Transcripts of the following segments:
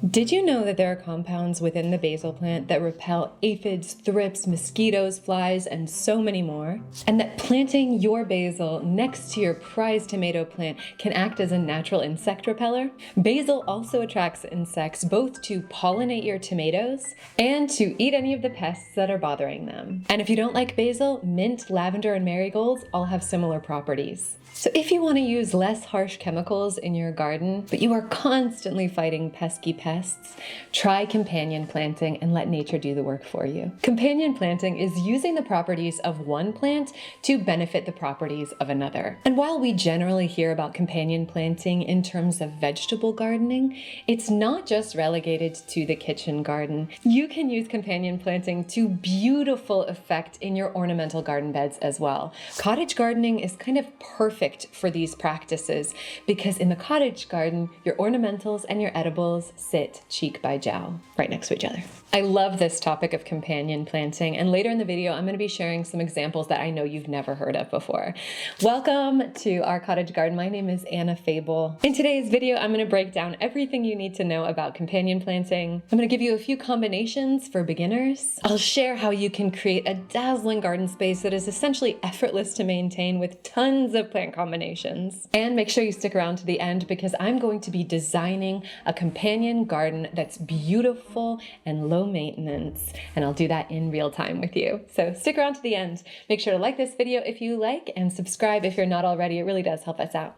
Did you know that there are compounds within the basil plant that repel aphids, thrips, mosquitoes, flies, and so many more? And that planting your basil next to your prized tomato plant can act as a natural insect repeller? Basil also attracts insects both to pollinate your tomatoes and to eat any of the pests that are bothering them. And if you don't like basil, mint, lavender, and marigolds all have similar properties. So if you want to use less harsh chemicals in your garden, but you are constantly fighting pesky pests, try companion planting and let nature do the work for you. Companion planting is using the properties of one plant to benefit the properties of another. And while we generally hear about companion planting in terms of vegetable gardening, it's not just relegated to the kitchen garden. You can use companion planting to beautiful effect in your ornamental garden beds as well. Cottage gardening is kind of perfect for these practices because in the cottage garden, your ornamentals and your edibles sit cheek by jowl, right next to each other. I love this topic of companion planting, and later in the video, I'm going to be sharing some examples that I know you've never heard of before. Welcome to our cottage garden. My name is Anna Fable. In today's video, I'm going to break down everything you need to know about companion planting. I'm going to give you a few combinations for beginners. I'll share how you can create a dazzling garden space that is essentially effortless to maintain with tons of plant combinations. And make sure you stick around to the end because I'm going to be designing a companion garden that's beautiful and low maintenance, and I'll do that in real time with you. So stick around to the end. Make sure to like this video if you like and subscribe if you're not already. It really does help us out.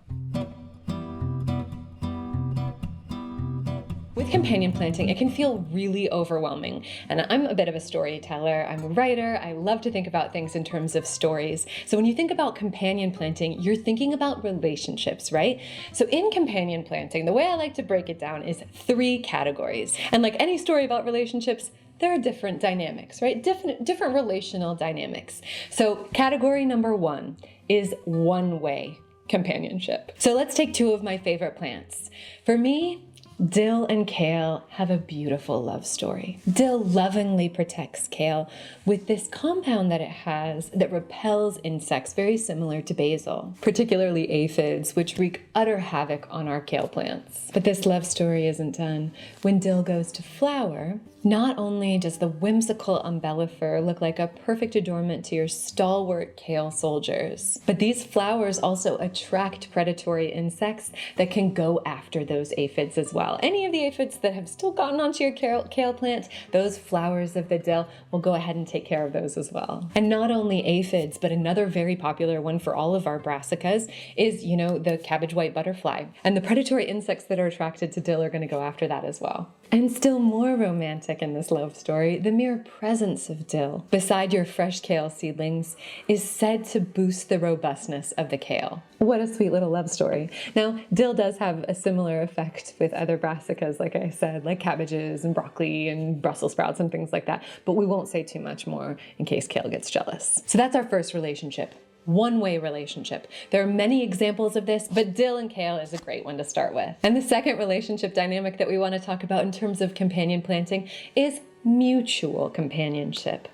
With companion planting, it can feel really overwhelming. And I'm a bit of a storyteller. I'm a writer. I love to think about things in terms of stories. So when you think about companion planting, you're thinking about relationships, right? So in companion planting, the way I like to break it down is 3 categories. And like any story about relationships, there are different dynamics, right? Different relational dynamics. So category number 1 is one-way companionship. So let's take 2 of my favorite plants. For me, dill and kale have a beautiful love story. Dill lovingly protects kale with this compound that it has that repels insects very similar to basil, particularly aphids, which wreak utter havoc on our kale plants. But this love story isn't done. When dill goes to flower, not only does the whimsical umbellifer look like a perfect adornment to your stalwart kale soldiers, but these flowers also attract predatory insects that can go after those aphids as well. Any of the aphids that have still gotten onto your kale plant, those flowers of the dill will go ahead and take care of those as well. And not only aphids, but another very popular one for all of our brassicas is, the cabbage white butterfly. And the predatory insects that are attracted to dill are going to go after that as well. And still more romantic in this love story, the mere presence of dill beside your fresh kale seedlings is said to boost the robustness of the kale. What a sweet little love story. Now, dill does have a similar effect with other brassicas, like I said, like cabbages and broccoli and Brussels sprouts and things like that, but we won't say too much more in case kale gets jealous. So that's our first relationship. One-way relationship. There are many examples of this, but dill and kale is a great one to start with. And the second relationship dynamic that we want to talk about in terms of companion planting is mutual companionship.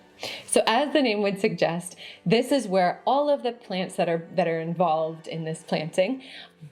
So as the name would suggest, this is where all of the plants that are involved in this planting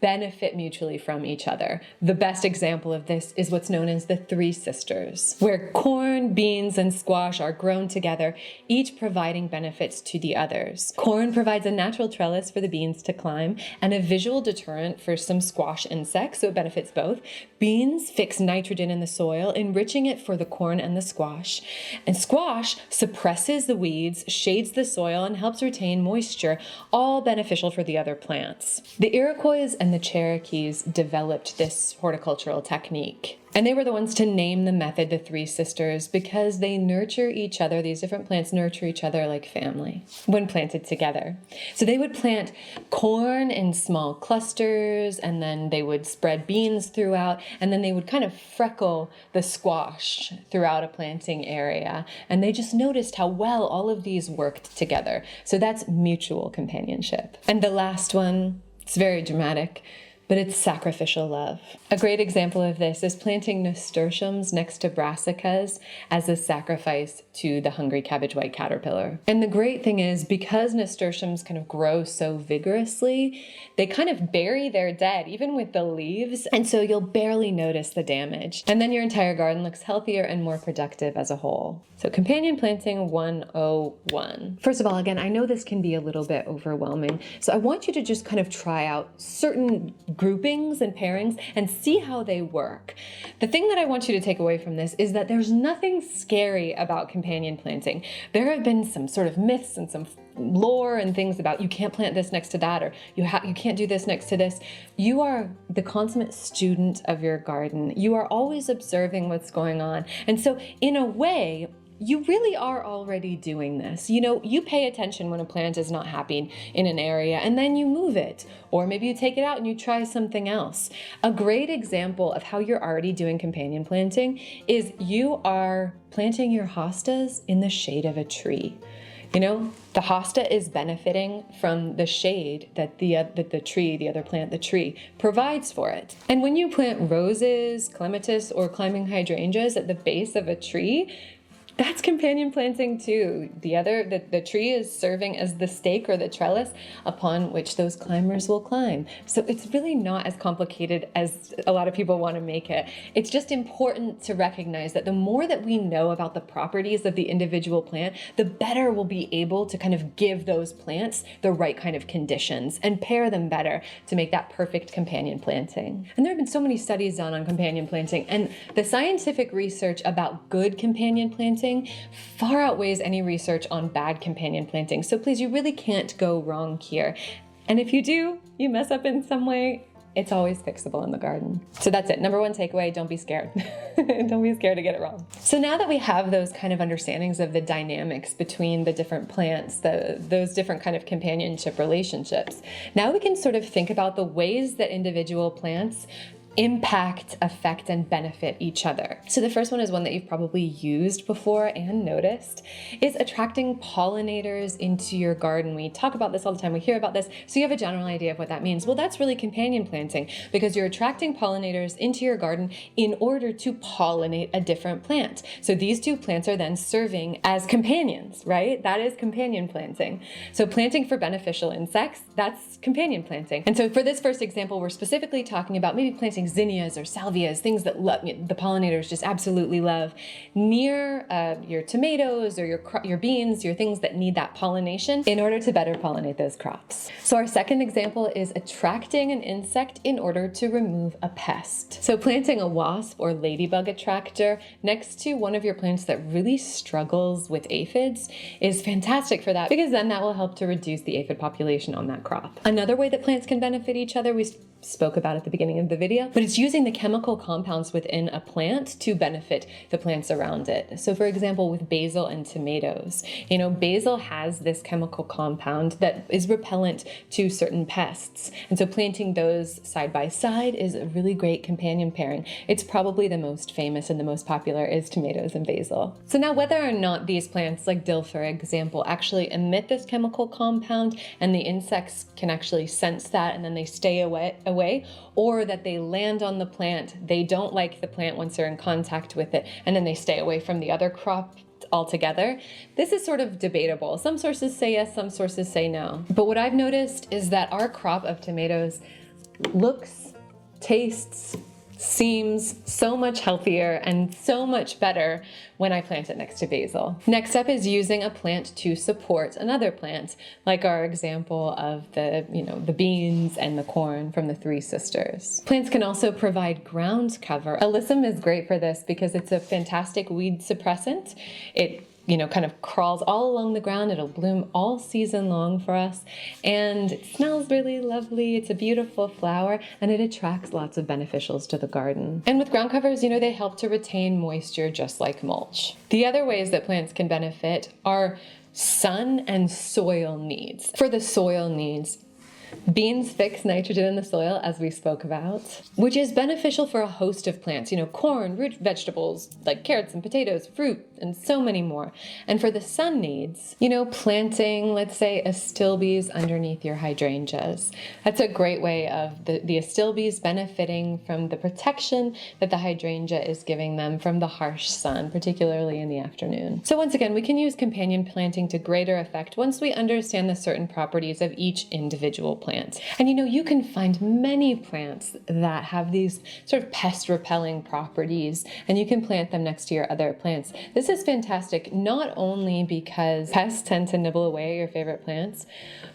benefit mutually from each other. The best example of this is what's known as the 3 sisters, where corn, beans, and squash are grown together, each providing benefits to the others. Corn provides a natural trellis for the beans to climb and a visual deterrent for some squash insects, so it benefits both. Beans fix nitrogen in the soil, enriching it for the corn and the squash. And squash suppresses the weeds, shades the soil, and helps retain moisture, all beneficial for the other plants. The Iroquois and the Cherokees developed this horticultural technique. And they were the ones to name the method the 3 sisters because they nurture each other. These different plants nurture each other like family when planted together. So they would plant corn in small clusters, and then they would spread beans throughout, and then they would kind of freckle the squash throughout a planting area. And they just noticed how well all of these worked together. So that's mutual companionship. And the last one, it's very dramatic. but it's sacrificial love. A great example of this is planting nasturtiums next to brassicas as a sacrifice to the hungry cabbage white caterpillar. And the great thing is, because nasturtiums kind of grow so vigorously, they kind of bury their dead, even with the leaves, and so you'll barely notice the damage. And then your entire garden looks healthier and more productive as a whole. So companion planting 101. First of all, again, I know this can be a little bit overwhelming, so I want you to just kind of try out certain groupings and pairings and see how they work. The thing that I want you to take away from this is that there's nothing scary about companion planting. There have been some sort of myths and some lore and things about you can't plant this next to that, or you can't do this next to this. You are the consummate student of your garden. You are always observing what's going on. And so in a way, you really are already doing this. You know, you pay attention when a plant is not happy in an area, and then you move it, or maybe you take it out and you try something else. A great example of how you're already doing companion planting is you are planting your hostas in the shade of a tree. You know, the hosta is benefiting from the shade that the tree provides for it. And when you plant roses, clematis, or climbing hydrangeas at the base of a tree, that's companion planting too. The tree is serving as the stake or the trellis upon which those climbers will climb. So it's really not as complicated as a lot of people want to make it. It's just important to recognize that the more that we know about the properties of the individual plant, the better we'll be able to kind of give those plants the right kind of conditions and pair them better to make that perfect companion planting. And there have been so many studies done on companion planting, and the scientific research about good companion planting far outweighs any research on bad companion planting. So please, you really can't go wrong here. And if you do, you mess up in some way, it's always fixable in the garden. So that's it. Number one takeaway, don't be scared. Don't be scared to get it wrong. So now that we have those kind of understandings of the dynamics between the different plants, those different kind of companionship relationships, now we can sort of think about the ways that individual plants impact, affect, and benefit each other. So the first one is one that you've probably used before and noticed, is attracting pollinators into your garden. We talk about this all the time, we hear about this, so you have a general idea of what that means. Well, that's really companion planting, because you're attracting pollinators into your garden in order to pollinate a different plant. So these two plants are then serving as companions, right? That is companion planting. So planting for beneficial insects, that's companion planting. And so for this first example, we're specifically talking about maybe planting zinnias or salvias, things that the pollinators just absolutely love, near your tomatoes or your beans, your things that need that pollination in order to better pollinate those crops. So our second example is attracting an insect in order to remove a pest. So planting a wasp or ladybug attractor next to one of your plants that really struggles with aphids is fantastic for that, because then that will help to reduce the aphid population on that crop. Another way that plants can benefit each other, we spoke about at the beginning of the video, but it's using the chemical compounds within a plant to benefit the plants around it. So for example, with basil and tomatoes, you know, basil has this chemical compound that is repellent to certain pests. And so planting those side by side is a really great companion pairing. It's probably the most famous and the most popular is tomatoes and basil. So now whether or not these plants, like dill for example, actually emit this chemical compound and the insects can actually sense that and then they stay away, or that they land on the plant, they don't like the plant once they're in contact with it, and then they stay away from the other crop altogether. This is sort of debatable. Some sources say yes, some sources say no. But what I've noticed is that our crop of tomatoes looks, tastes, seems so much healthier and so much better when I plant it next to basil. Next up is using a plant to support another plant, like our example of the beans and the corn from the Three Sisters. Plants can also provide ground cover. Alyssum is great for this because it's a fantastic weed suppressant. It kind of crawls all along the ground. It'll bloom all season long for us. And it smells really lovely. It's a beautiful flower and it attracts lots of beneficials to the garden. And with ground covers, they help to retain moisture just like mulch. The other ways that plants can benefit are sun and soil needs. For the soil needs, beans fix nitrogen in the soil, as we spoke about, which is beneficial for a host of plants. Corn, root vegetables like carrots and potatoes, fruit, and so many more. And for the sun needs, you know, planting, let's say, astilbes underneath your hydrangeas. That's a great way of the astilbes benefiting from the protection that the hydrangea is giving them from the harsh sun, particularly in the afternoon. So once again, we can use companion planting to greater effect once we understand the certain properties of each individual plant. And you know, you can find many plants that have these sort of pest repelling properties, and you can plant them next to your other plants. This is fantastic, not only because pests tend to nibble away at your favorite plants,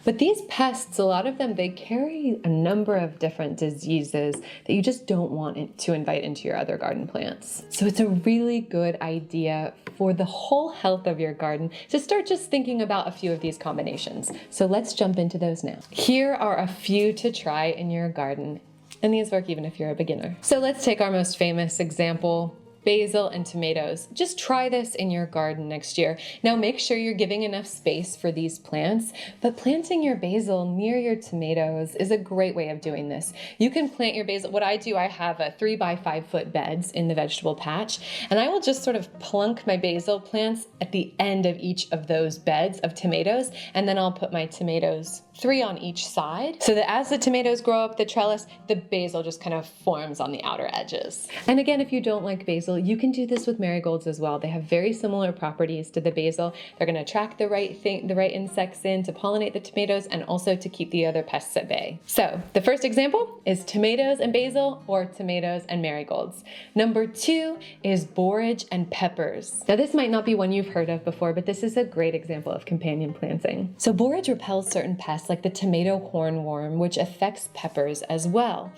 but these pests, a lot of them, they carry a number of different diseases that you just don't want to invite into your other garden plants. So it's a really good idea for the whole health of your garden to start just thinking about a few of these combinations. So let's jump into those now. Here are a few to try in your garden, and these work even if you're a beginner. So let's take our most famous example, basil and tomatoes. Just try this in your garden next year. Now make sure you're giving enough space for these plants, but planting your basil near your tomatoes is a great way of doing this. You can plant your basil. What I do, I have a 3x5 foot beds in the vegetable patch, and I will just sort of plunk my basil plants at the end of each of those beds of tomatoes, and then I'll put my tomatoes 3 on each side, so that as the tomatoes grow up the trellis, the basil just kind of forms on the outer edges. And again, if you don't like basil, you can do this with marigolds as well. They have very similar properties to the basil. They're going to attract the right insects in to pollinate the tomatoes and also to keep the other pests at bay. So the first example is tomatoes and basil, or tomatoes and marigolds. Number 2 is borage and peppers. Now this might not be one you've heard of before, but this is a great example of companion planting. So borage repels certain pests like the tomato hornworm, which affects peppers as well.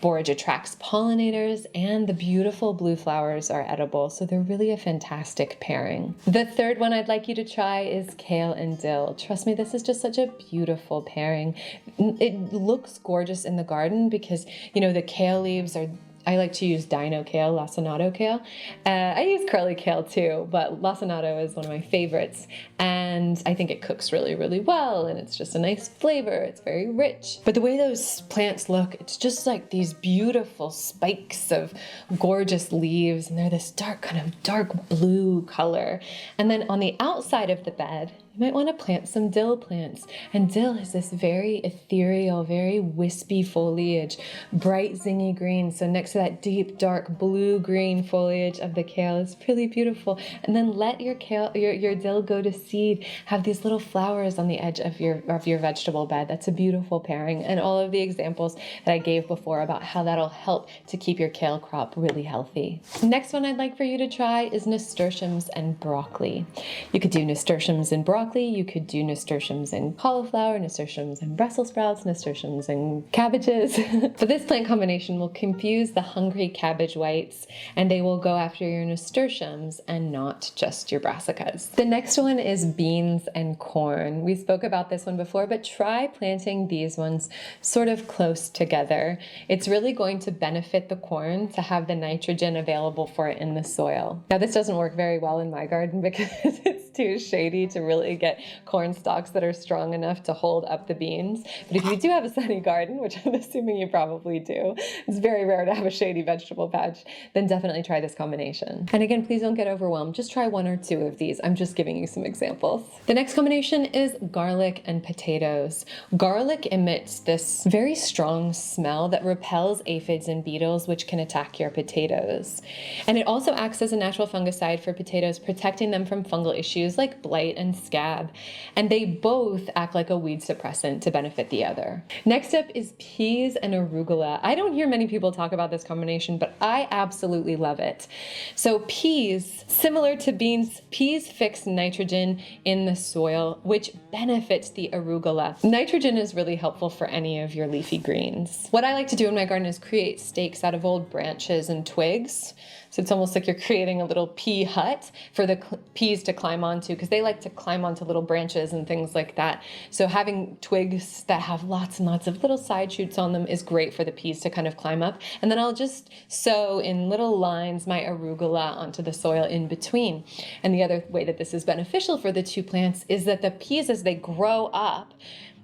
Borage attracts pollinators, and the beautiful blue flowers are edible, so they're really a fantastic pairing. The third one I'd like you to try is kale and dill. Trust me, this is just such a beautiful pairing. It looks gorgeous in the garden because, you know, the kale leaves are, I like to use dino kale, lacinato kale. I use curly kale too, but lacinato is one of my favorites. And I think it cooks really, really well, and it's just a nice flavor. It's very rich. But the way those plants look, it's just like these beautiful spikes of gorgeous leaves, and they're this kind of dark blue color. And then on the outside of the bed, you might want to plant some dill plants. And dill is this very ethereal, very wispy foliage, bright zingy green. So next to that deep, dark blue-green foliage of the kale is really beautiful. And then let your dill go to seed. Have these little flowers on the edge of your vegetable bed. That's a beautiful pairing. And all of the examples that I gave before about how that'll help to keep your kale crop really healthy. Next one I'd like for you to try is nasturtiums and broccoli. You could do nasturtiums and broccoli. You could do nasturtiums and cauliflower, nasturtiums and Brussels sprouts, nasturtiums and cabbages. But this plant combination will confuse the hungry cabbage whites, and they will go after your nasturtiums and not just your brassicas. The next one is beans and corn. We spoke about this one before, but try planting these ones sort of close together. It's really going to benefit the corn to have the nitrogen available for it in the soil. Now, this doesn't work very well in my garden because it's too shady to really get corn stalks that are strong enough to hold up the beans. But if you do have a sunny garden, which I'm assuming you probably do, it's very rare to have a shady vegetable patch, then definitely try this combination. And again, please don't get overwhelmed. Just try 1 or 2 of these. I'm just giving you some examples. The next combination is garlic and potatoes. Garlic emits this very strong smell that repels aphids and beetles, which can attack your potatoes. And it also acts as a natural fungicide for potatoes, protecting them from fungal issues like blight and scab. And they both act like a weed suppressant to benefit the other. Next up is peas and arugula. I don't hear many people talk about this combination, but I absolutely love it. So peas, similar to beans, peas fix nitrogen in the soil, which benefits the arugula. Nitrogen is really helpful for any of your leafy greens. What I like to do in my garden is create stakes out of old branches and twigs. So it's almost like you're creating a little pea hut for the peas to climb onto, because they like to climb onto little branches and things like that. So having twigs that have lots and lots of little side shoots on them is great for the peas to kind of climb up. And then I'll just sow in little lines my arugula onto the soil in between. And the other way that this is beneficial for the 2 plants is that the peas, as they grow up,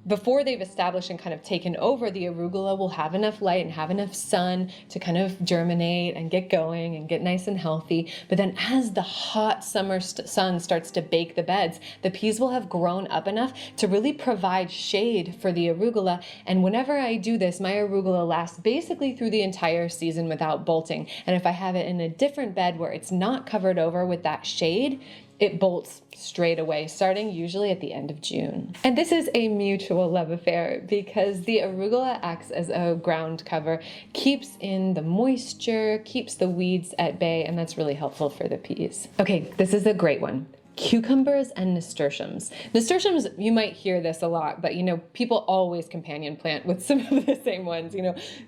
before they've established and kind of taken over, the arugula will have enough light and have enough sun to kind of germinate and get going and get nice and healthy. But then as the hot summer sun starts to bake the beds, the peas will have grown up enough to really provide shade for the arugula. And whenever I do this, my arugula lasts basically through the entire season without bolting. And if I have it in a different bed where it's not covered over with that shade, it bolts straight away, starting usually at the end of June. And this is a mutual love affair because the arugula acts as a ground cover, keeps in the moisture, keeps the weeds at bay, and that's really helpful for the peas. Okay, this is a great one. Cucumbers and nasturtiums. Nasturtiums, you might hear this a lot, but people always companion plant with some of the same ones,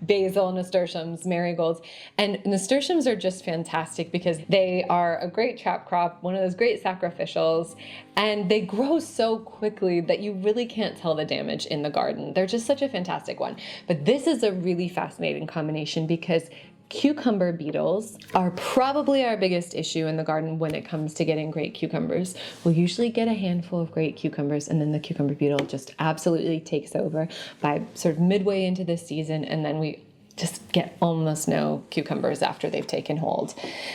basil, nasturtiums, marigolds. And nasturtiums are just fantastic because they are a great trap crop, one of those great sacrificials, and they grow so quickly that you really can't tell the damage in the garden. They're just such a fantastic one. But this is a really fascinating combination because cucumber beetles are probably our biggest issue in the garden when it comes to getting great cucumbers. We'll usually get a handful of great cucumbers and then the cucumber beetle just absolutely takes over by sort of midway into the season, and then we just get almost no cucumbers after they've taken hold.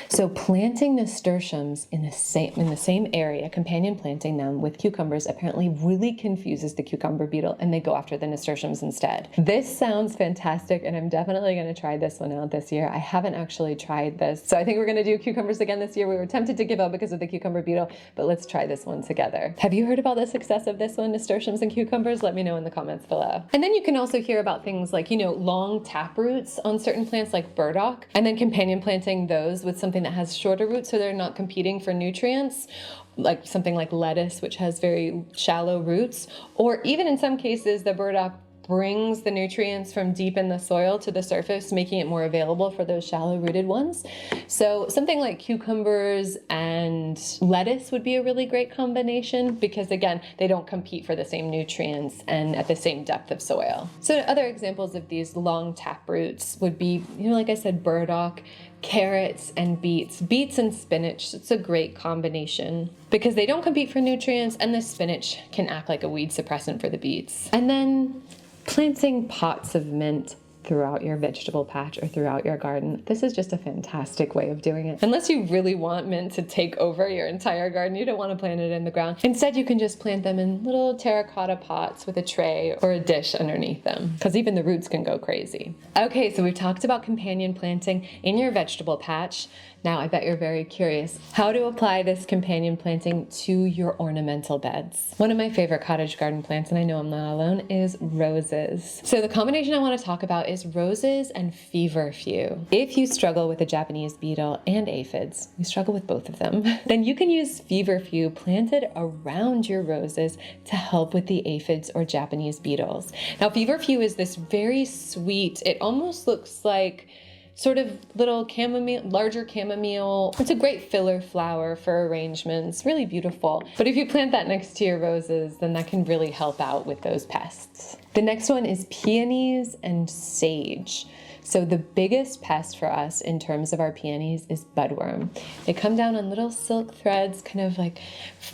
So planting nasturtiums in the same area, companion planting them with cucumbers, apparently really confuses the cucumber beetle and they go after the nasturtiums instead. This sounds fantastic and I'm definitely going to try this one out this year. I haven't actually tried this, so I think we're going to do cucumbers again this year. We were tempted to give up because of the cucumber beetle, but let's try this one together. Have you heard about the success of this one, nasturtiums and cucumbers? Let me know in the comments below. And then you can also hear about things like, long taproot on certain plants like burdock, and then companion planting those with something that has shorter roots so they're not competing for nutrients, like something like lettuce, which has very shallow roots, or even in some cases the burdock brings the nutrients from deep in the soil to the surface, making it more available for those shallow rooted ones. So something like cucumbers and lettuce would be a really great combination because again, they don't compete for the same nutrients and at the same depth of soil. So other examples of these long tap roots would be, like I said, burdock, carrots and beets. Beets and spinach, it's a great combination because they don't compete for nutrients and the spinach can act like a weed suppressant for the beets. And then planting pots of mint throughout your vegetable patch or throughout your garden. This is just a fantastic way of doing it. Unless you really want mint to take over your entire garden, you don't want to plant it in the ground. Instead, you can just plant them in little terracotta pots with a tray or a dish underneath them, because even the roots can go crazy. Okay, so we've talked about companion planting in your vegetable patch. Now, I bet you're very curious how to apply this companion planting to your ornamental beds. One of my favorite cottage garden plants, and I know I'm not alone, is roses. So the combination I want to talk about is roses and feverfew. If you struggle with the Japanese beetle and aphids, you struggle with both of them, then you can use feverfew planted around your roses to help with the aphids or Japanese beetles. Now, feverfew is this very sweet, it almost looks like sort of little chamomile, larger chamomile. It's a great filler flower for arrangements, really beautiful. But if you plant that next to your roses, then that can really help out with those pests. The next one is peonies and sage. So the biggest pest for us in terms of our peonies is budworm. They come down on little silk threads, kind of like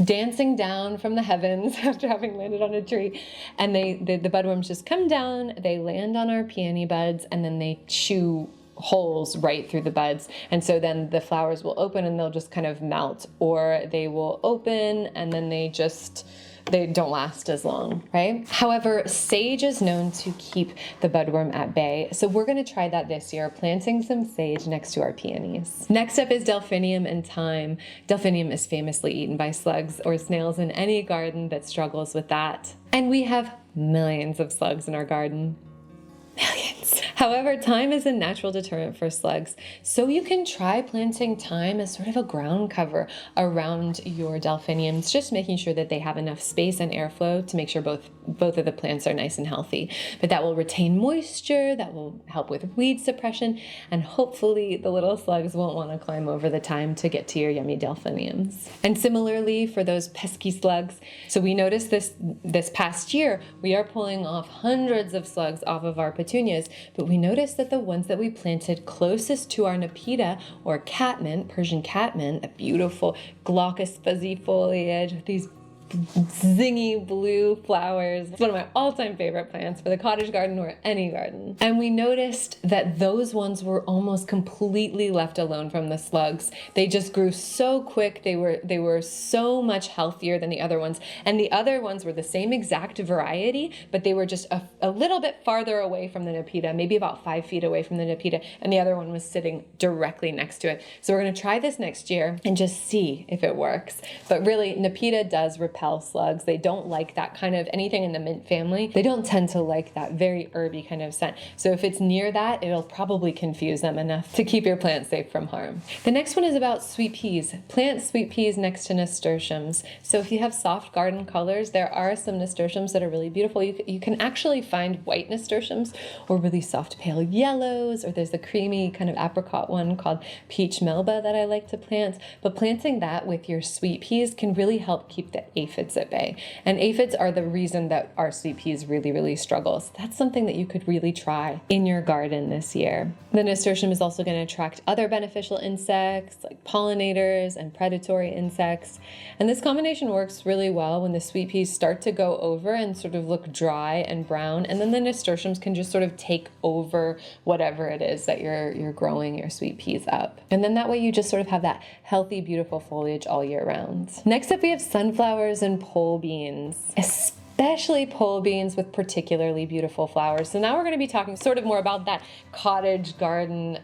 dancing down from the heavens after having landed on a tree. And the budworms just come down, they land on our peony buds, and then they chew holes right through the buds, and so then the flowers will open and they'll just kind of melt, or they will open and then they don't last as long, right? However, sage is known to keep the budworm at bay, so we're going to try that this year, planting some sage next to our peonies. Next up is delphinium and thyme. Delphinium is famously eaten by slugs or snails in any garden that struggles with that, and we have millions of slugs in our garden. Millions. However, thyme is a natural deterrent for slugs, so you can try planting thyme as sort of a ground cover around your delphiniums, just making sure that they have enough space and airflow to make sure both of the plants are nice and healthy. But that will retain moisture, that will help with weed suppression, and hopefully the little slugs won't want to climb over the thyme to get to your yummy delphiniums. And similarly for those pesky slugs, so we noticed this past year, we are pulling off hundreds of slugs off of our petunias, but we noticed that the ones that we planted closest to our nepeta or catmint, Persian catmint, a beautiful glaucous fuzzy foliage with these zingy blue flowers. It's one of my all-time favorite plants for the cottage garden or any garden. And we noticed that those ones were almost completely left alone from the slugs. They just grew so quick. They were so much healthier than the other ones. And the other ones were the same exact variety, but they were just a little bit farther away from the Nepeta, maybe about 5 feet away from the Nepeta, and the other one was sitting directly next to it. So we're going to try this next year and just see if it works. But really, Nepeta does repel slugs. They don't like that kind of anything in the mint family. They don't tend to like that very herby kind of scent. So if it's near that, it'll probably confuse them enough to keep your plant safe from harm. The next one is about sweet peas. Plant sweet peas next to nasturtiums. So if you have soft garden colors, there are some nasturtiums that are really beautiful. You can actually find white nasturtiums or really soft pale yellows, or there's a creamy kind of apricot one called peach melba that I like to plant. But planting that with your sweet peas can really help keep the aphids at bay. And aphids are the reason that our sweet peas really struggle. So that's something that you could really try in your garden this year. The nasturtium is also going to attract other beneficial insects like pollinators and predatory insects. And this combination works really well when the sweet peas start to go over and sort of look dry and brown, and then the nasturtiums can just sort of take over whatever it is that you're growing your sweet peas up. And then that way you just sort of have that healthy, beautiful foliage all year round. Next up, we have sunflowers and pole beans, especially pole beans with particularly beautiful flowers. So now we're going to be talking sort of more about that cottage garden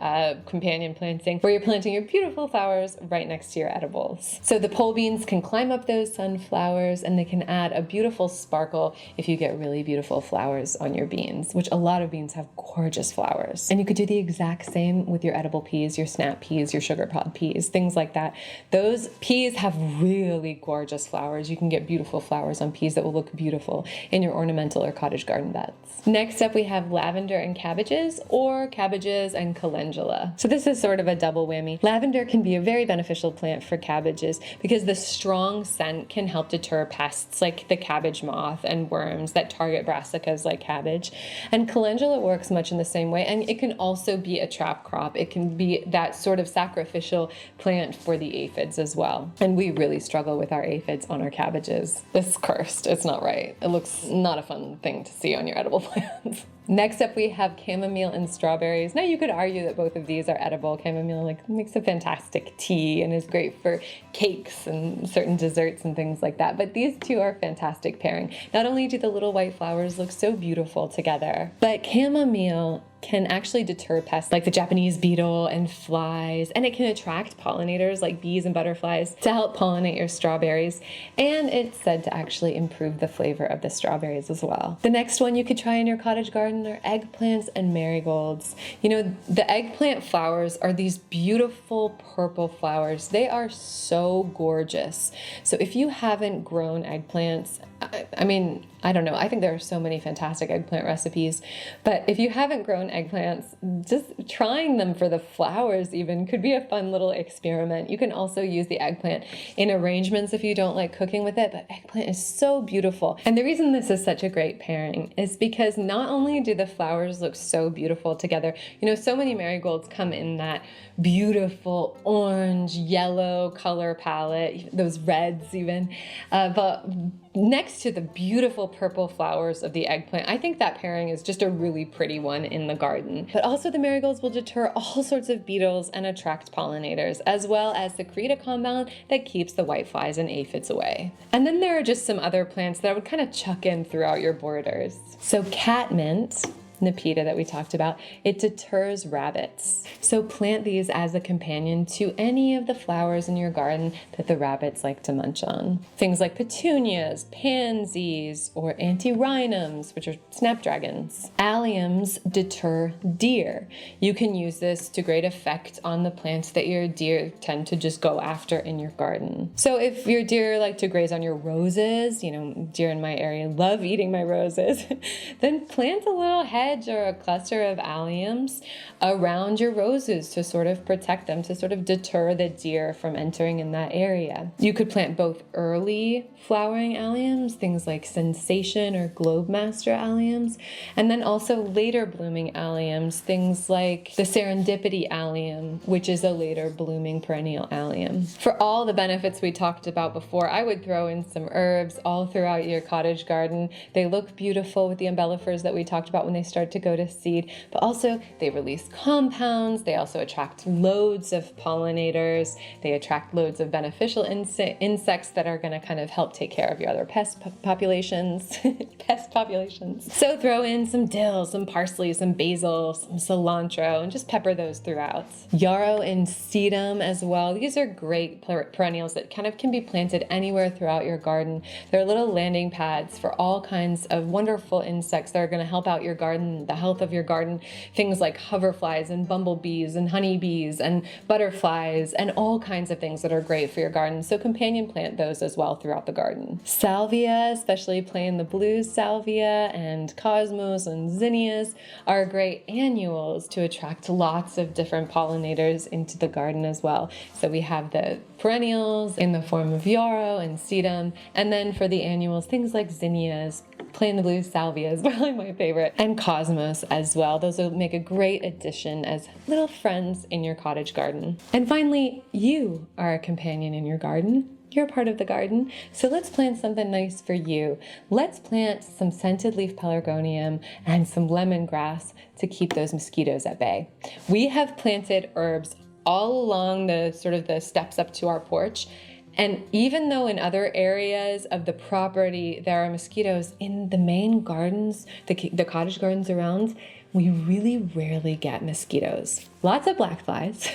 companion planting, where you're planting your beautiful flowers right next to your edibles. So the pole beans can climb up those sunflowers, and they can add a beautiful sparkle if you get really beautiful flowers on your beans, which a lot of beans have gorgeous flowers. And you could do the exact same with your edible peas, your snap peas, your sugar pod peas, things like that. Those peas have really gorgeous flowers. You can get beautiful flowers on peas that will look beautiful in your ornamental or cottage garden beds. Next up, we have lavender and cabbages, or cabbages and calendula. So this is sort of a double whammy. Lavender can be a very beneficial plant for cabbages because the strong scent can help deter pests like the cabbage moth and worms that target brassicas like cabbage. And calendula works much in the same way, and it can also be a trap crop. It can be that sort of sacrificial plant for the aphids as well. And we really struggle with our aphids on our cabbages. It's cursed. It's not right. It looks not a fun thing to see on your edible plants. Next up, we have chamomile and strawberries. Now, you could argue that both of these are edible. Chamomile makes a fantastic tea and is great for cakes and certain desserts and things like that. But these two are fantastic pairing. Not only do the little white flowers look so beautiful together, but chamomile can actually deter pests like the Japanese beetle and flies, and it can attract pollinators like bees and butterflies to help pollinate your strawberries, and it's said to actually improve the flavor of the strawberries as well. The next one you could try in your cottage garden are eggplants and marigolds. You know, the eggplant flowers are these beautiful purple flowers. They are so gorgeous. So if you haven't grown eggplants, I don't know. I think there are so many fantastic eggplant recipes, but if you haven't grown eggplants, just trying them for the flowers even could be a fun little experiment. You can also use the eggplant in arrangements if you don't like cooking with it, but eggplant is so beautiful. And the reason this is such a great pairing is because not only do the flowers look so beautiful together, you know, so many marigolds come in that beautiful orange, yellow color palette, those reds even, but next to the beautiful purple flowers of the eggplant, I think that pairing is just a really pretty one in the garden. But also the marigolds will deter all sorts of beetles and attract pollinators, as well as secrete a compound that keeps the whiteflies and aphids away. And then there are just some other plants that I would kind of chuck in throughout your borders. So catmint, Nepeta that we talked about, it deters rabbits. So plant these as a companion to any of the flowers in your garden that the rabbits like to munch on. Things like petunias, pansies, or antirrhinums, which are snapdragons. Alliums deter deer. You can use this to great effect on the plants that your deer tend to just go after in your garden. So if your deer like to graze on your roses, you know, deer in my area love eating my roses, then plant a little hedge hedge or a cluster of alliums around your roses to sort of protect them, to sort of deter the deer from entering in that area. You could plant both early flowering alliums, things like Sensation or Globemaster alliums, and then also later blooming alliums, things like the Serendipity allium, which is a later blooming perennial allium. For all the benefits we talked about before, I would throw in some herbs all throughout your cottage garden. They look beautiful with the embellifers that we talked about when they start to go to seed, but also they release compounds. They also attract loads of pollinators. They attract loads of beneficial insects that are going to kind of help take care of your other pest populations. Pest populations. So throw in some dill, some parsley, some basil, some cilantro, and just pepper those throughout. Yarrow and sedum as well. These are great perennials that kind of can be planted anywhere throughout your garden. They're little landing pads for all kinds of wonderful insects that are going to help out your garden, the health of your garden. Things like hoverflies and bumblebees and honeybees and butterflies and all kinds of things that are great for your garden. So companion plant those as well throughout the garden. Salvia, especially plain the blues salvia, and cosmos and zinnias are great annuals to attract lots of different pollinators into the garden as well. So we have the perennials in the form of yarrow and sedum, and then for the annuals, things like zinnias, plain the blues salvia is probably my favorite, and cosmos as well. Those will make a great addition as little friends in your cottage garden. And finally, you are a companion in your garden. You're part of the garden, so let's plant something nice for you. Let's plant some scented leaf pelargonium and some lemongrass to keep those mosquitoes at bay. We have planted herbs all along the sort of the steps up to our porch, and even though in other areas of the property there are mosquitoes, in the main gardens, the cottage gardens around, we really rarely get mosquitoes. Lots of black flies,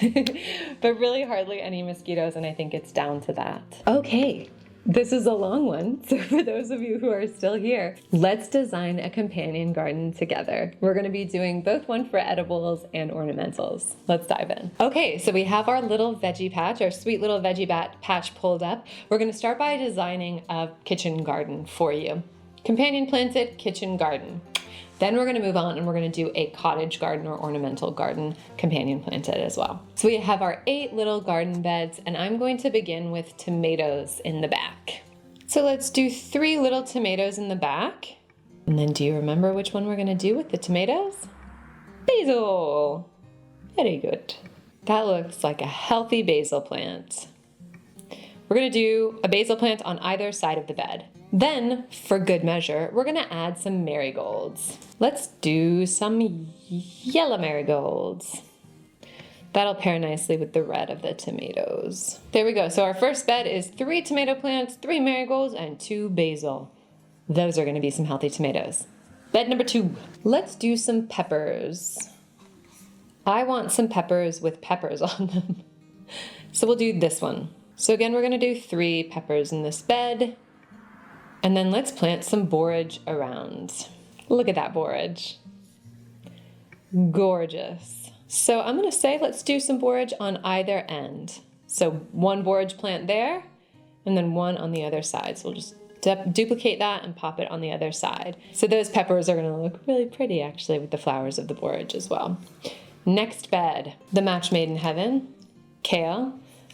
but really hardly any mosquitoes, and I think it's down to that. Okay, this is a long one, so for those of you who are still here, let's design a companion garden together. We're gonna be doing both one for edibles and ornamentals. Let's dive in. Okay, so we have our little veggie patch, our sweet little veggie patch pulled up. We're gonna start by designing a kitchen garden for you. Companion planted kitchen garden. Then we're gonna move on and we're gonna do a cottage garden or ornamental garden, companion planted as well. So we have our 8 little garden beds, and I'm going to begin with tomatoes in the back. So let's do 3 little tomatoes in the back. And then do you remember which one we're gonna do with the tomatoes? Basil. Very good. That looks like a healthy basil plant. We're gonna do a basil plant on either side of the bed. Then, for good measure, we're gonna add some marigolds. Let's do some yellow marigolds. That'll pair nicely with the red of the tomatoes. There we go. So our first bed is 3 tomato plants, 3 marigolds, and 2 basil. Those are gonna be some healthy tomatoes. Bed number 2. Let's do some peppers. I want some peppers with peppers on them. So we'll do this one. So again, we're gonna do 3 peppers in this bed. And then let's plant some borage around. Look at that borage. Gorgeous. So I'm gonna say let's do some borage on either end. So 1 borage plant there, and then 1 on the other side. So we'll just duplicate that and pop it on the other side. So those peppers are gonna look really pretty actually with the flowers of the borage as well. Next bed, the match made in heaven, kale.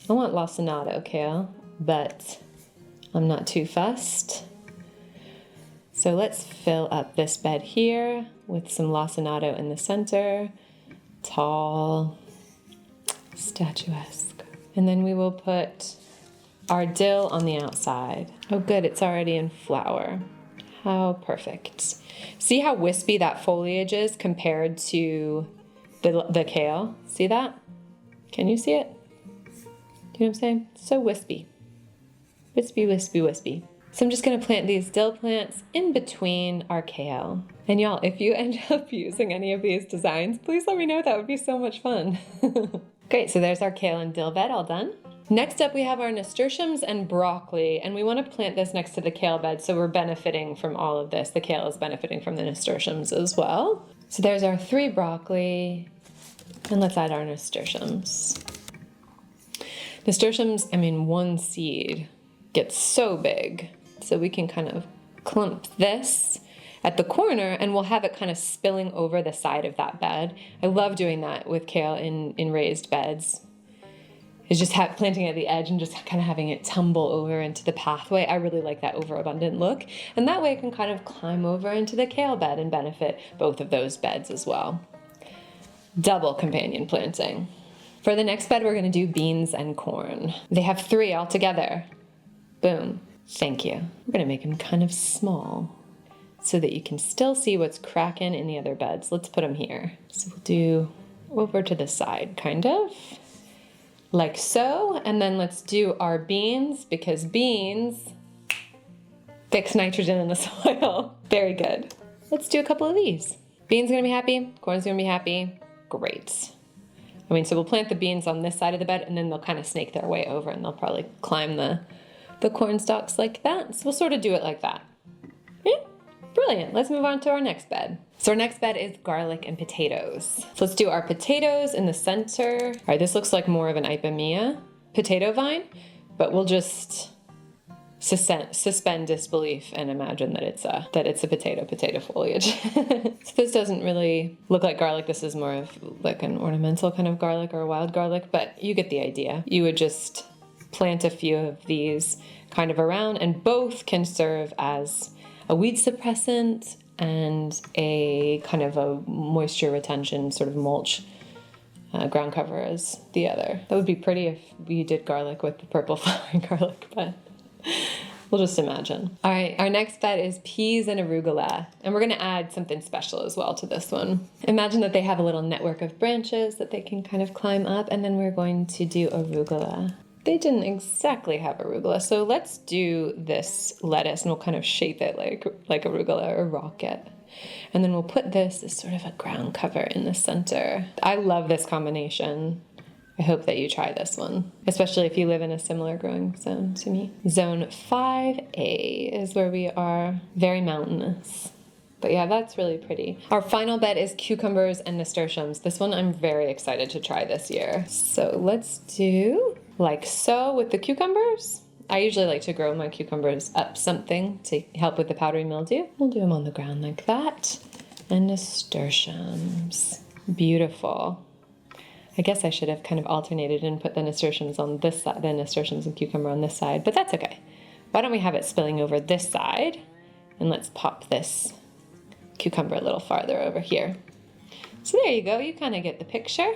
I want lacinato kale, but I'm not too fussed. So let's fill up this bed here with some lacinato in the center, tall, statuesque. And then we will put our dill on the outside. Oh good, it's already in flower. How perfect. See how wispy that foliage is compared to the kale? See that? Can you see it? Do you know what I'm saying? So wispy. Wispy, wispy, wispy. So I'm just gonna plant these dill plants in between our kale. And y'all, if you end up using any of these designs, please let me know. That would be so much fun. Great, so there's our kale and dill bed all done. Next up, we have our nasturtiums and broccoli, and we wanna plant this next to the kale bed, so we're benefiting from all of this. The kale is benefiting from the nasturtiums as well. So there's our 3 broccoli, and let's add our nasturtiums. Nasturtiums, I mean, 1 seed gets so big. So we can kind of clump this, at the corner, and we'll have it kind of spilling over the side of that bed. I love doing that with kale in raised beds. Is just planting it at the edge and just kind of having it tumble over into the pathway. I really like that overabundant look. And that way it can kind of climb over into the kale bed and benefit both of those beds as well. Double companion planting. For the next bed, we're going to do beans and corn. They have 3 all together. Boom. Thank you. We're going to make them kind of small so that you can still see what's cracking in the other beds. Let's put them here. So we'll do over to the side, kind of. Like so, and then let's do our beans, because beans fix nitrogen in the soil. Very good. Let's do a couple of these. Beans gonna be happy, corn's gonna be happy. Great. So we'll plant the beans on this side of the bed, and then they'll kind of snake their way over, and they'll probably climb the corn stalks like that. So we'll sort of do it like that. Yeah, brilliant. Let's move on to our next bed. So our next bed is garlic and potatoes. So let's do our potatoes in the center. All right, this looks like more of an Ipomoea potato vine, but we'll just suspend disbelief and imagine that it's a potato foliage. So this doesn't really look like garlic. This is more of like an ornamental kind of garlic or a wild garlic, but you get the idea. You would just plant a few of these kind of around, and both can serve as a weed suppressant and a kind of a moisture retention sort of mulch ground cover as the other. That would be pretty if we did garlic with the purple flowering garlic, but we'll just imagine. All right, our next bed is peas and arugula, and we're gonna add something special as well to this one. Imagine that they have a little network of branches that they can kind of climb up, and then we're going to do arugula. They didn't exactly have arugula, so let's do this lettuce, and we'll kind of shape it like arugula or rocket. And then we'll put this as sort of a ground cover in the center. I love this combination. I hope that you try this one, especially if you live in a similar growing zone to me. Zone 5A is where we are, very mountainous. But yeah, that's really pretty. Our final bed is cucumbers and nasturtiums. This one I'm very excited to try this year. So let's do like so with the cucumbers. I usually like to grow my cucumbers up something to help with the powdery mildew. We'll do them on the ground like that. And nasturtiums. Beautiful. I guess I should have kind of alternated and put the nasturtiums on this side, the nasturtiums and cucumber on this side, but that's okay. Why don't we have it spilling over this side? And let's pop this cucumber a little farther over here. So there you go, you kind of get the picture.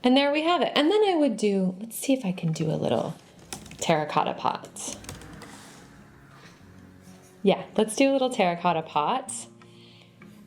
And there we have it. And then I would do, let's see if I can do a little terracotta pot. Yeah, let's do a little terracotta pot.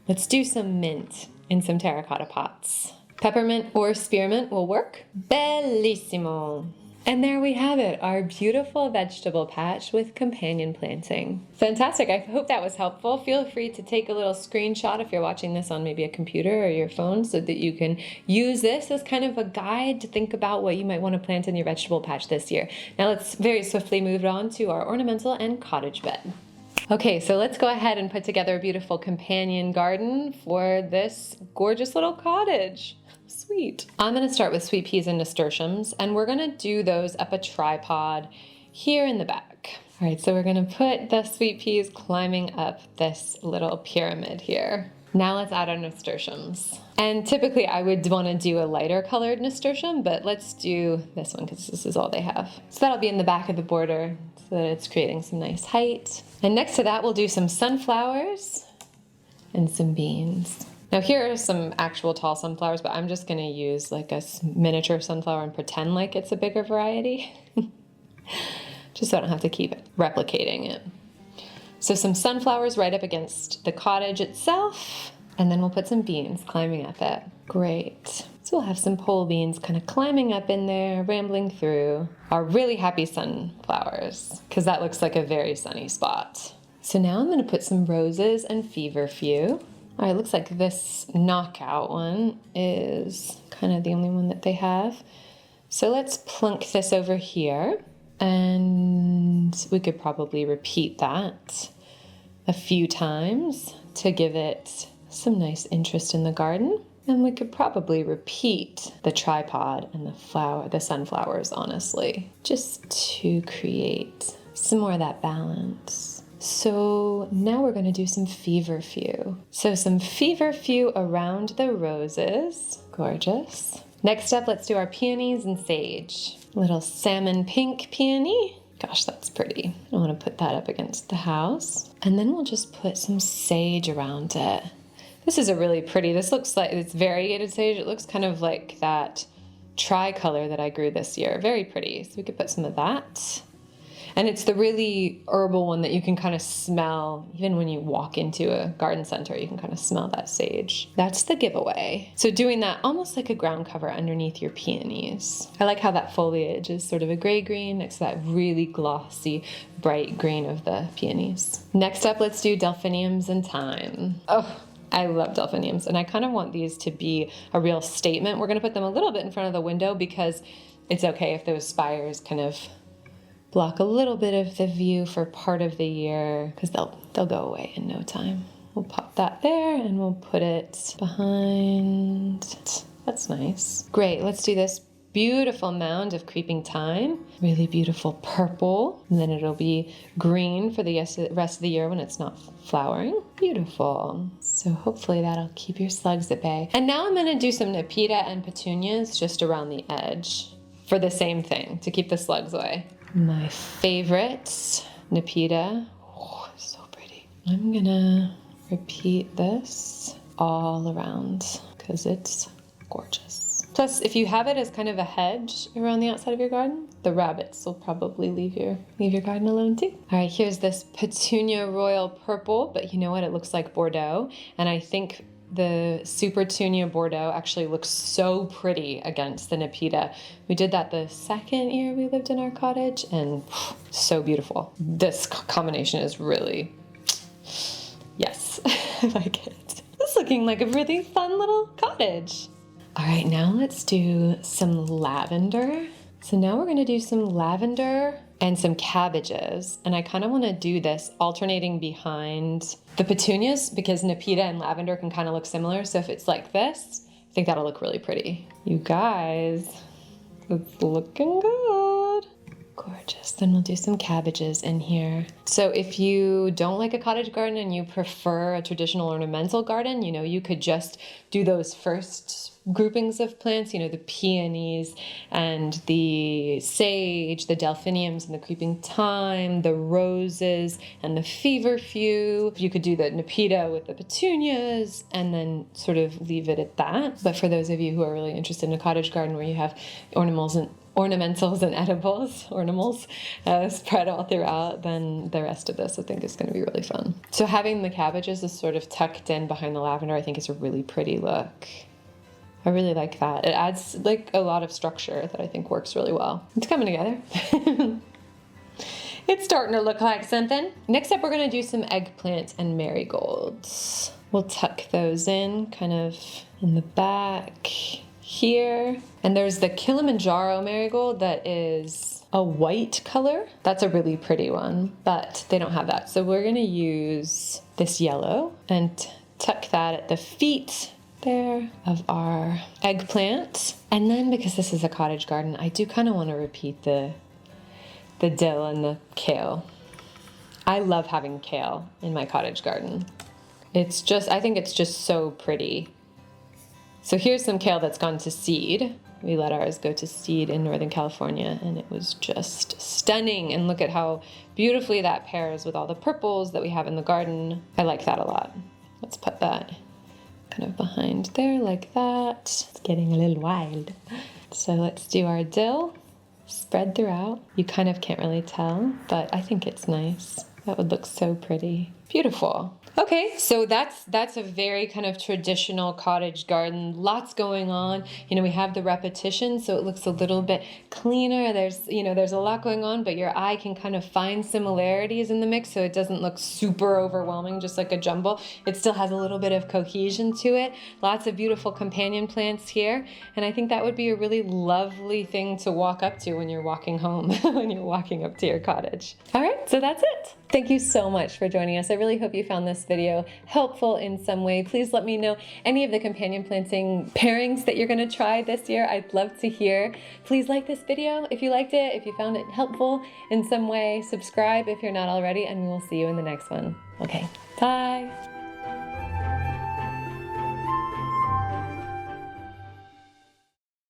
Let's do some mint in some terracotta pots. Peppermint or spearmint will work. Bellissimo. And there we have it, our beautiful vegetable patch with companion planting. Fantastic, I hope that was helpful. Feel free to take a little screenshot if you're watching this on maybe a computer or your phone so that you can use this as kind of a guide to think about what you might want to plant in your vegetable patch this year. Now let's very swiftly move on to our ornamental and cottage bed. Okay, so let's go ahead and put together a beautiful companion garden for this gorgeous little cottage. Sweet. I'm going to start with sweet peas and nasturtiums, and we're going to do those up a tripod here in the back. All right, so we're going to put the sweet peas climbing up this little pyramid here. Now let's add our nasturtiums. And typically I would want to do a lighter colored nasturtium, but let's do this one because this is all they have. So that'll be in the back of the border so that it's creating some nice height. And next to that, we'll do some sunflowers and some beans. Now here are some actual tall sunflowers, but I'm just gonna use like a miniature sunflower and pretend like it's a bigger variety. Just so I don't have to keep replicating it. So some sunflowers right up against the cottage itself, and then we'll put some beans climbing up it. Great. So we'll have some pole beans kind of climbing up in there, rambling through our really happy sunflowers, because that looks like a very sunny spot. So now I'm gonna put some roses and feverfew. All right, looks like this knockout one is kind of the only one that they have. So let's plunk this over here, and we could probably repeat that a few times to give it some nice interest in the garden. And we could probably repeat the tripod and the sunflowers, honestly, just to create some more of that balance. So now we're gonna do some feverfew. So some feverfew around the roses. Gorgeous. Next up, let's do our peonies and sage. Little salmon pink peony. Gosh, that's pretty. I want to put that up against the house. And then we'll just put some sage around it. This is a really pretty, this looks like, it's variegated sage. It looks kind of like that tricolor that I grew this year. Very pretty. So we could put some of that. And it's the really herbal one that you can kind of smell, even when you walk into a garden center, you can kind of smell that sage. That's the giveaway. So doing that almost like a ground cover underneath your peonies. I like how that foliage is sort of a gray-green next to that really glossy, bright green of the peonies. Next up, let's do delphiniums and thyme. Oh, I love delphiniums, and I kind of want these to be a real statement. We're gonna put them a little bit in front of the window because it's okay if those spires kind of block a little bit of the view for part of the year because they'll go away in no time. We'll pop that there and we'll put it behind. That's nice. Great, let's do this beautiful mound of creeping thyme. Really beautiful purple. And then it'll be green for the rest of the year when it's not flowering. Beautiful. So hopefully that'll keep your slugs at bay. And now I'm gonna do some nepeta and petunias just around the edge for the same thing, to keep the slugs away. My favorite, Nepeta. Oh, so pretty. I'm gonna repeat this all around because it's gorgeous. Plus, if you have it as kind of a hedge around the outside of your garden, the rabbits will probably leave your garden alone too. All right, here's this Petunia Royal Purple, but you know what? It looks like Bordeaux, and I think the Supertunia Bordeaux actually looks so pretty against the Nepeta. We did that the second year we lived in our cottage, and so beautiful. This combination is really, yes, I like it. It's looking like a really fun little cottage. All right, now let's do some lavender. So now we're gonna do some lavender and some cabbages. And I kind of want to do this alternating behind the petunias because Nepeta and lavender can kind of look similar. So if it's like this, I think that'll look really pretty. You guys, it's looking good. Gorgeous. Then we'll do some cabbages in here. So if you don't like a cottage garden and you prefer a traditional ornamental garden, you know, you could just do those first groupings of plants, you know, the peonies and the sage, the delphiniums and the creeping thyme, the roses and the feverfew. You could do the Nepeta with the petunias and then sort of leave it at that. But for those of you who are really interested in a cottage garden where you have ornamentals and edibles, spread all throughout, then the rest of this I think is going to be really fun. So having the cabbages is sort of tucked in behind the lavender, I think is a really pretty look. I really like that. It adds like a lot of structure that I think works really well. It's coming together. It's starting to look like something. Next up, we're gonna do some eggplant and marigolds. We'll tuck those in kind of in the back here. And there's the Kilimanjaro marigold that is a white color. That's a really pretty one, but they don't have that. So we're gonna use this yellow and tuck that at the feet there of our eggplant. And then because this is a cottage garden, I do kind of want to repeat the dill and the kale. I love having kale in my cottage garden. It's just, I think it's just so pretty. So here's some kale that's gone to seed. We let ours go to seed in Northern California and it was just stunning. And look at how beautifully that pairs with all the purples that we have in the garden. I like that a lot. Let's put that kind of behind there like that. It's getting a little wild. So let's do our dill, spread throughout. You kind of can't really tell, but I think it's nice. That would look so pretty. Beautiful. Okay, so that's a very kind of traditional cottage garden. Lots going on. You know, we have the repetition, so it looks a little bit cleaner. There's a lot going on, but your eye can kind of find similarities in the mix, so it doesn't look super overwhelming, just like a jumble. It still has a little bit of cohesion to it. Lots of beautiful companion plants here, and I think that would be a really lovely thing to walk up to when you're walking home, when you're walking up to your cottage. All right, so that's it. Thank you so much for joining us. I really hope you found this video helpful in some way. Please let me know any of the companion planting pairings that you're going to try this year. I'd love to hear. Please like this video if you liked it, if you found it helpful in some way. Subscribe if you're not already, and we will see you in the next one. Okay, bye.